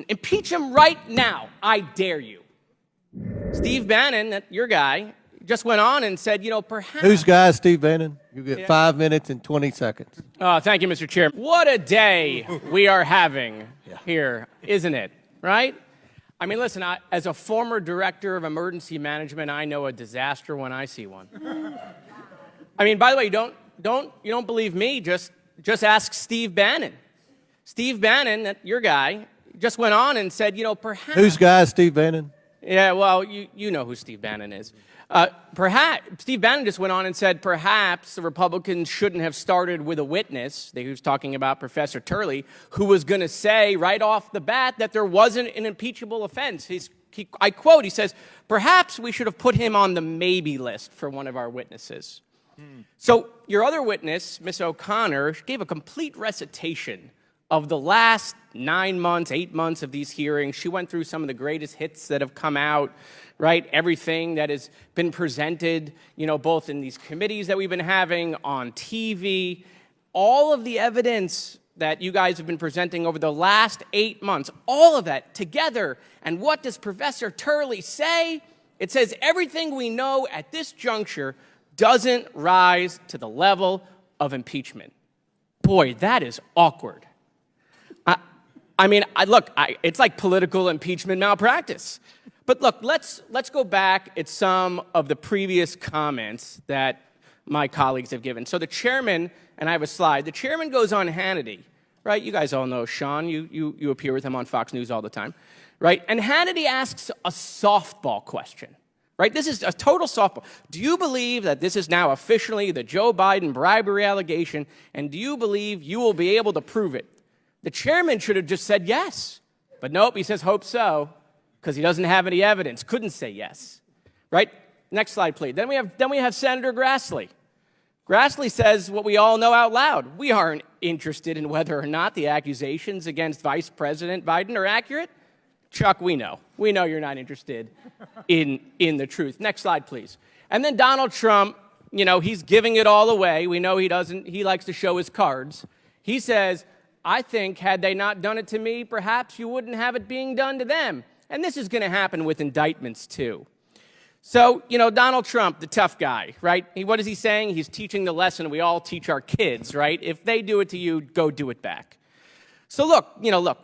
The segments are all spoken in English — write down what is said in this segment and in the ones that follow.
Impeach him right now. I dare you. Steve Bannon, your guy, just went on and said, perhaps... Whose guy is Steve Bannon? You get 5 minutes and 20 seconds. Thank you, Mr. Chair. What a day we are having here, isn't it? Right? I mean, listen, as a former director of emergency management, I know a disaster when I see one. I mean, by the way, you don't believe me, just ask Steve Bannon. Steve Bannon, your guy, just went on and said, perhaps... Whose guy is Steve Bannon? Yeah, well, you know who Steve Bannon is. Perhaps Steve Bannon just went on and said perhaps the Republicans shouldn't have started with a witness. He was talking about Professor Turley, who was going to say right off the bat that there wasn't an impeachable offense. I quote, he says, perhaps we should have put him on the maybe list for one of our witnesses. So your other witness, Ms. O'Connor, gave a complete recitation of the last 9 months, 8 months of these hearings. She went through some of the greatest hits that have come out, right? Everything that has been presented, both in these committees that we've been having, on TV, all of the evidence that you guys have been presenting over the last 8 months, all of that together. And what does Professor Turley say? It says everything we know at this juncture doesn't rise to the level of impeachment. Boy, that is awkward. It's like political impeachment malpractice. But look, let's go back at some of the previous comments that my colleagues have given. So the chairman, and I have a slide, the chairman goes on Hannity, right? You guys all know Sean. You appear with him on Fox News all the time, right? And Hannity asks a softball question, right? This is a total softball. Do you believe that this is now officially the Joe Biden bribery allegation, and do you believe you will be able to prove it? The chairman should have just said yes. But nope, he says hope so, because he doesn't have any evidence. Couldn't say yes. Right? Next slide, please. Then we have Senator Grassley. Grassley says what we all know out loud. We aren't interested in whether or not the accusations against Vice President Biden are accurate. Chuck, we know. We know you're not interested in the truth. Next slide, please. And then Donald Trump, he's giving it all away. We know he likes to show his cards. He says, I think had they not done it to me, perhaps you wouldn't have it being done to them. And this is going to happen with indictments, too. So, Donald Trump, the tough guy, right? What is he saying? He's teaching the lesson we all teach our kids, right? If they do it to you, go do it back. So look,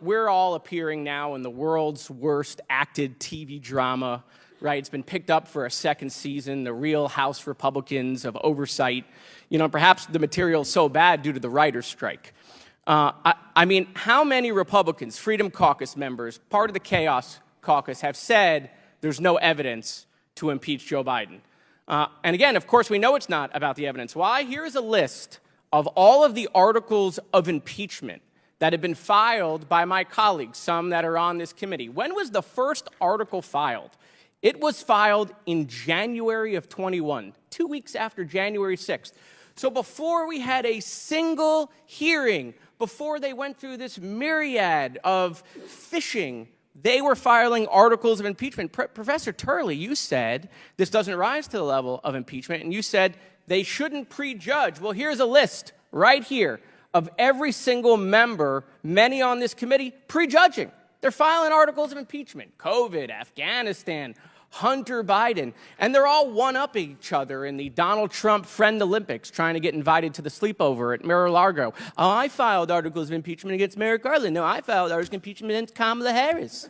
we're all appearing now in the world's worst acted TV drama, right? It's been picked up for a second season, the Real House Republicans of Oversight. Perhaps the material's so bad due to the writer's strike. How many Republicans, Freedom Caucus members, part of the Chaos Caucus, have said there's no evidence to impeach Joe Biden? And again, of course, we know it's not about the evidence. Why? Here's a list of all of the articles of impeachment that have been filed by my colleagues, some that are on this committee. When was the first article filed? It was filed in January of 21, 2 weeks after January 6th. So before we had a single hearing, before they went through this myriad of phishing, they were filing articles of impeachment. Professor Turley, you said this doesn't rise to the level of impeachment, and you said they shouldn't prejudge. Well, here's a list right here of every single member, many on this committee, prejudging. They're filing articles of impeachment. COVID, Afghanistan, Hunter Biden, and they're all one-upping each other in the Donald Trump Friend Olympics, trying to get invited to the sleepover at Mar-a-Lago. Oh, I filed articles of impeachment against Merrick Garland. No, I filed articles of impeachment against Kamala Harris.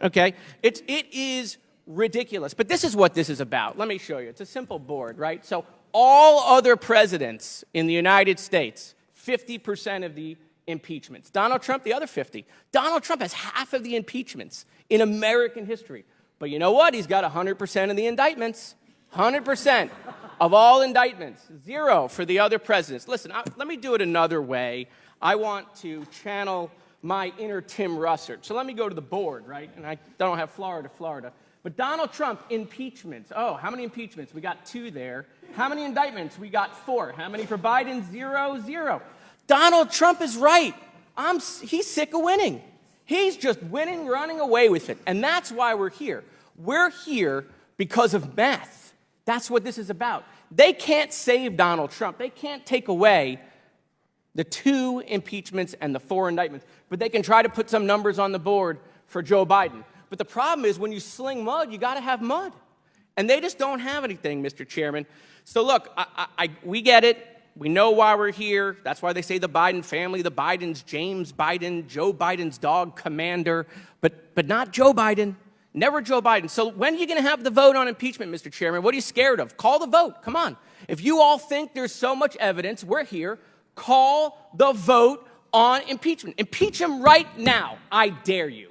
Okay? It is ridiculous. But this is what this is about. Let me show you. It's a simple board, right? So all other presidents in the United States, 50% of the impeachments. Donald Trump, the other 50. Donald Trump has half of the impeachments in American history. But you know what? He's got 100% of the indictments. 100% of all indictments. 0 for the other presidents. Listen, let me do it another way. I want to channel my inner Tim Russert. So let me go to the board, right? And I don't have Florida. But Donald Trump, impeachments. Oh, how many impeachments? We got 2 there. How many indictments? We got 4. How many for Biden? 0. Donald Trump is right. He's sick of winning. He's just winning, running away with it. And that's why we're here. We're here because of math. That's what this is about. They can't save Donald Trump. They can't take away the 2 impeachments and the 4 indictments. But they can try to put some numbers on the board for Joe Biden. But the problem is when you sling mud, you got to have mud. And they just don't have anything, Mr. Chairman. So look, we get it. We know why we're here. That's why they say the Biden family, the Bidens, James Biden, Joe Biden's dog, Commander, but not Joe Biden. Never Joe Biden. So when are you going to have the vote on impeachment, Mr. Chairman? What are you scared of? Call the vote. Come on. If you all think there's so much evidence, we're here. Call the vote on impeachment. Impeach him right now. I dare you.